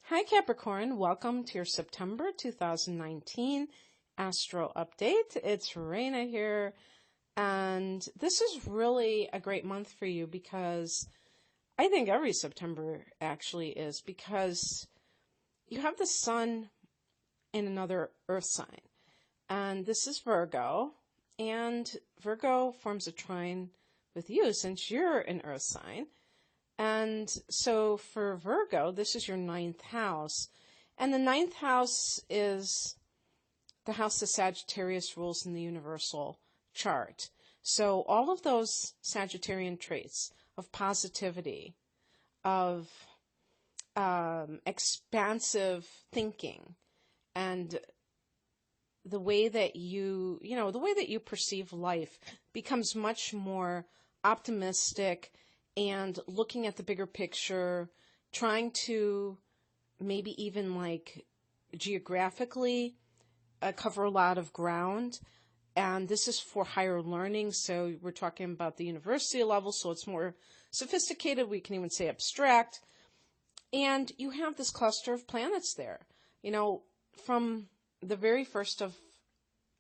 Hi Capricorn, welcome to your September 2019 Astro Update. It's Reina here, and this is really a great month for you because I think every September actually is, because you have the sun in another earth sign, and this is Virgo, and Virgo forms a trine with you since you're an earth sign. And so for Virgo, this is your ninth house. And the ninth house is the house that Sagittarius rules in the universal chart. So all of those Sagittarian traits of positivity, of expansive thinking, and the way that the way that you perceive life becomes much more optimistic and looking at the bigger picture, trying to maybe even geographically cover a lot of ground. And this is for higher learning. So we're talking about the university level. So it's more sophisticated. We can even say abstract. And you have this cluster of planets there, from the very 1st of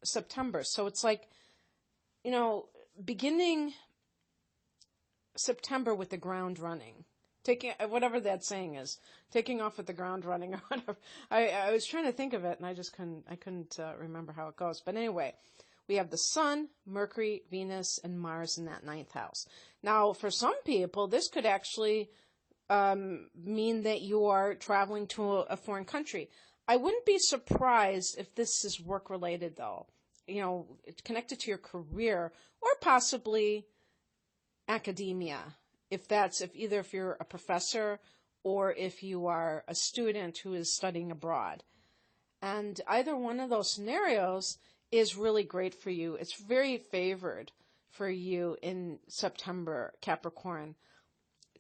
September. So it's beginning September with the ground running, taking whatever that saying is, taking off with the ground running or whatever. I was trying to think of it and I couldn't remember how it goes. But anyway, we have the Sun, Mercury, Venus, and Mars in that ninth house. Now, for some people, this could actually mean that you are traveling to a foreign country. I wouldn't be surprised if this is work related, though. It's connected to your career or possibly academia, if you're a professor or if you are a student who is studying abroad. And either one of those scenarios is really great for you. It's very favored for you in September, Capricorn,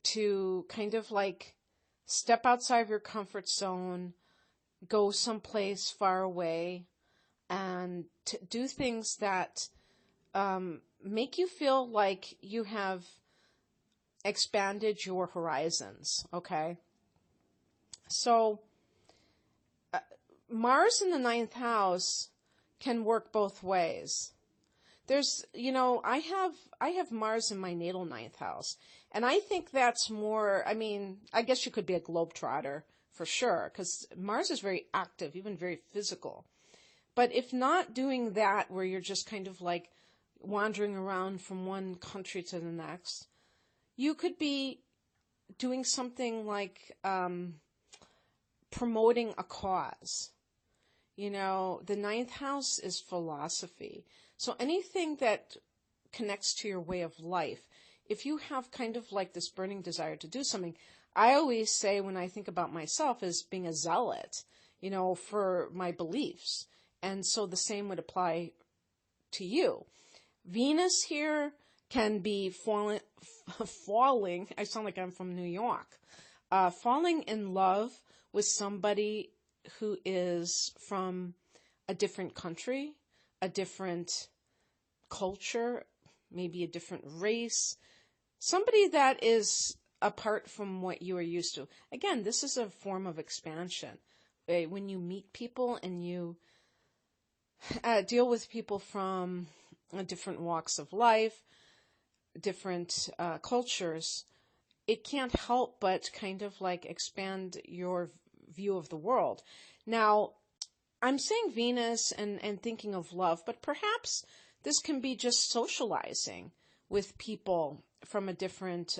to kind of step outside of your comfort zone, go someplace far away, and to do things that make you feel like you have expanded your horizons, okay? So Mars in the ninth house can work both ways. There's, I have Mars in my natal ninth house, and I think that's more, I guess you could be a globetrotter for sure, because Mars is very active, even very physical. But if not doing that, where you're just kind of wandering around from one country to the next, you could be doing something like promoting a cause. The ninth house is philosophy. So anything that connects to your way of life, if you have kind of this burning desire to do something, I always say when I think about myself as being a zealot, for my beliefs. And so the same would apply to you. Venus here can be falling, I sound like I'm from New York, falling in love with somebody who is from a different country, a different culture, maybe a different race, somebody that is apart from what you are used to. Again, this is a form of expansion. When you meet people and you deal with people from different walks of life, different cultures, it can't help but kind of expand your view of the world. Now, I'm saying Venus and thinking of love, but perhaps this can be just socializing with people from a different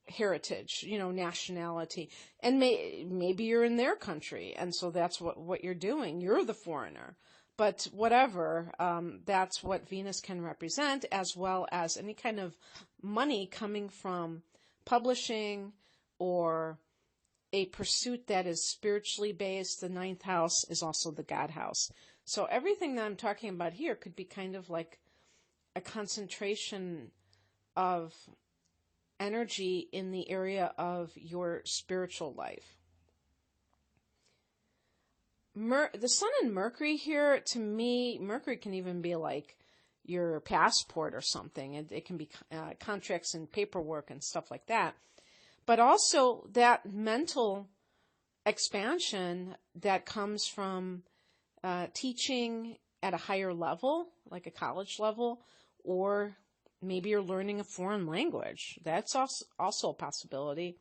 heritage, nationality. And maybe you're in their country, and so that's what you're doing. You're the foreigner. But whatever, that's what Venus can represent, as well as any kind of money coming from publishing or a pursuit that is spiritually based. The ninth house is also the God house. So everything that I'm talking about here could be kind of like a concentration of energy in the area of your spiritual life. The Sun and Mercury here, to me, Mercury can even be like your passport or something. It can be contracts and paperwork and stuff like that. But also that mental expansion that comes from teaching at a higher level, like a college level, or maybe you're learning a foreign language. That's also a possibility.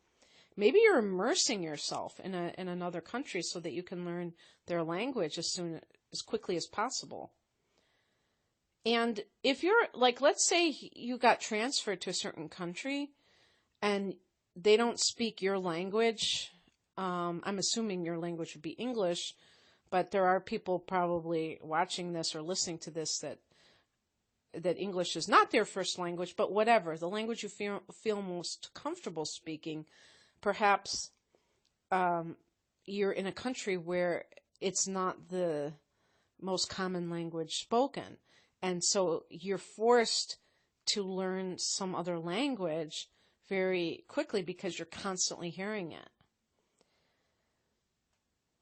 Maybe you're immersing yourself in another country so that you can learn their language as quickly as possible. And if you're, like, let's say you got transferred to a certain country and they don't speak your language, I'm assuming your language would be English, but there are people probably watching this or listening to this that English is not their first language, but whatever, the language you feel most comfortable speaking, perhaps you're in a country where it's not the most common language spoken. And so you're forced to learn some other language very quickly because you're constantly hearing it.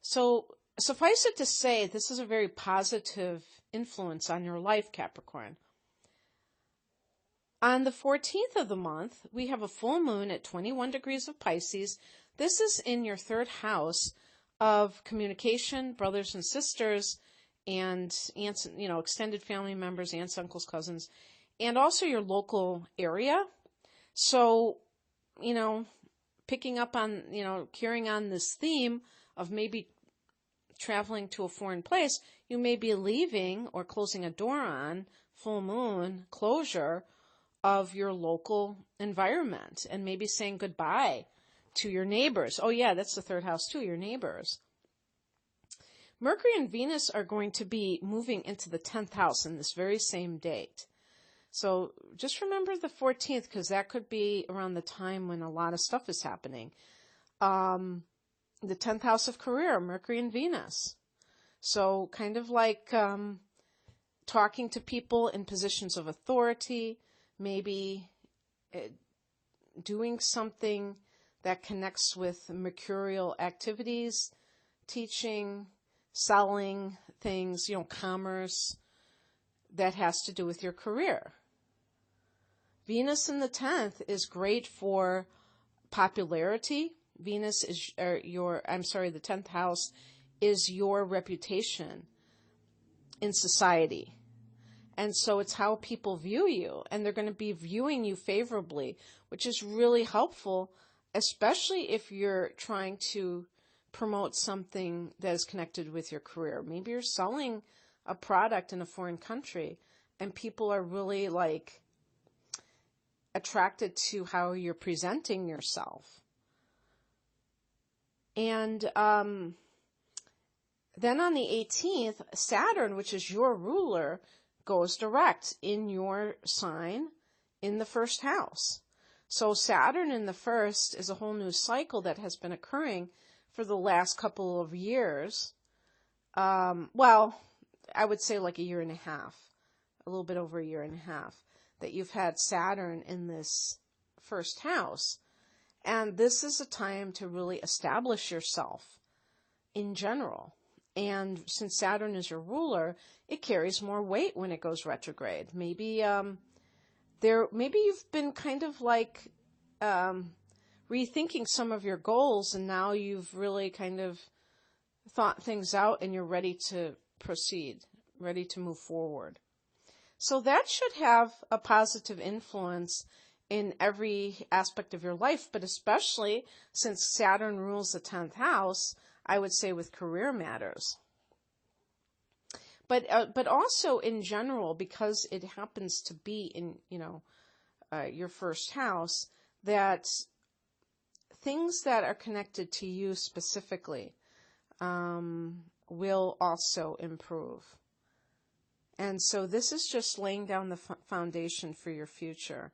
So suffice it to say, this is a very positive influence on your life, Capricorn. On the 14th of the month, we have a full moon at 21 degrees of Pisces. This is in your third house of communication, brothers and sisters, and aunts, extended family members, aunts, uncles, cousins, and also your local area. So, picking up on, carrying on this theme of maybe traveling to a foreign place, you may be leaving or closing a door on full moon closure of your local environment and maybe saying goodbye to your neighbors. Oh yeah, that's the third house too, your neighbors. Mercury and Venus are going to be moving into the 10th house in this very same date. So just remember the 14th, because that could be around the time when a lot of stuff is happening. The 10th house of career, Mercury and Venus. So kind of like talking to people in positions of authority, maybe doing something that connects with mercurial activities, teaching, selling things, commerce that has to do with your career. Venus in the 10th is great for popularity. Venus is the 10th house is your reputation in society. And so it's how people view you, and they're going to be viewing you favorably, which is really helpful, especially if you're trying to promote something that is connected with your career. Maybe you're selling a product in a foreign country and people are really attracted to how you're presenting yourself. And then on the 18th, Saturn, which is your ruler, goes direct in your sign in the first house. So Saturn in the first is a whole new cycle that has been occurring for the last couple of years. Well, I would say like a year and a half, a little bit over a year and a half, that you've had Saturn in this first house. And this is a time to really establish yourself in general. And since Saturn is your ruler, it carries more weight when it goes retrograde. Maybe you've been kind of rethinking some of your goals, and now you've really kind of thought things out and you're ready to proceed, ready to move forward. So that should have a positive influence in every aspect of your life, but especially since Saturn rules the 10th house, I would say with career matters. But also in general, because it happens to be in, your first house, that things that are connected to you specifically will also improve. And so this is just laying down the foundation for your future.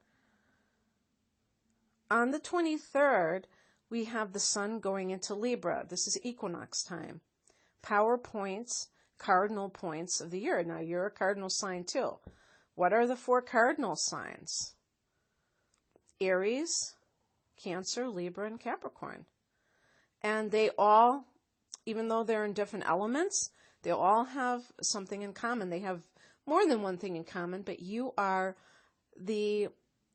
On the 23rd, we have the sun going into Libra. This is equinox time. Power points, cardinal points of the year. Now, you're a cardinal sign too. What are the 4 cardinal signs? Aries, Cancer, Libra, and Capricorn. And they all, even though they're in different elements, they all have something in common. They have more than one thing in common, but you are the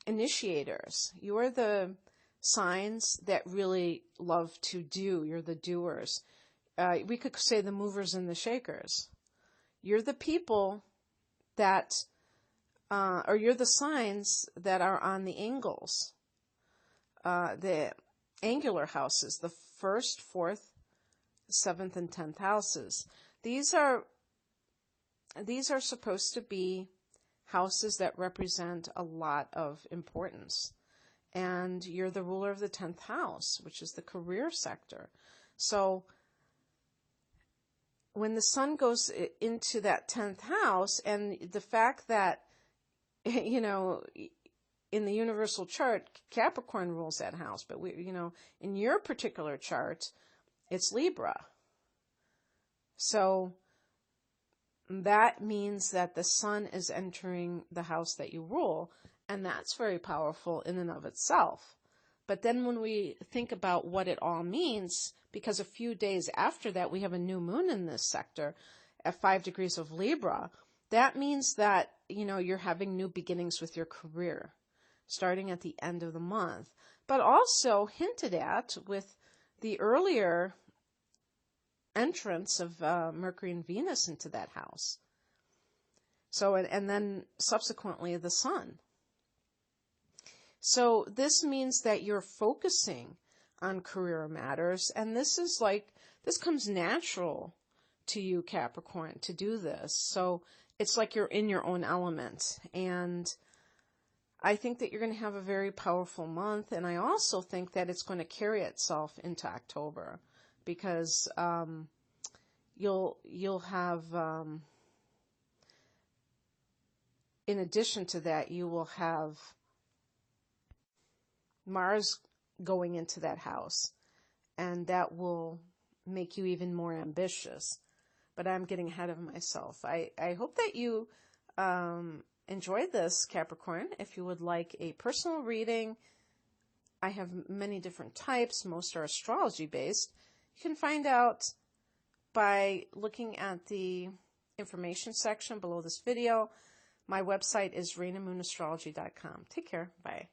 initiators. You are the signs that really love to do. You're the doers. We could say the movers and the shakers. You're the people that, or you're the signs that are on the angles, the angular houses, the 1st, 4th, 7th, and 10th houses. These are supposed to be houses that represent a lot of importance. And you're the ruler of the 10th house, which is the career sector. So when the sun goes into that 10th house, and the fact that, in the universal chart, Capricorn rules that house, but in your particular chart, it's Libra. So that means that the sun is entering the house that you rule, and that's very powerful in and of itself. But then when we think about what it all means, because a few days after that we have a new moon in this sector at 5 degrees of Libra, that means that, you're having new beginnings with your career, starting at the end of the month. But also hinted at with the earlier entrance of Mercury and Venus into that house. So, and then subsequently the sun. So this means that you're focusing on career matters, and this comes natural to you, Capricorn, to do this. So it's like you're in your own element, and I think that you're going to have a very powerful month, and I also think that it's going to carry itself into October, because you'll have, in addition to that, you will have Mars going into that house, and that will make you even more ambitious. But I'm getting ahead of myself. I hope that you enjoyed this, Capricorn. If you would like a personal reading, I have many different types. Most are astrology based. You can find out by looking at the information section below this video. My website is ReinaMoonAstrology.com. Take care. Bye.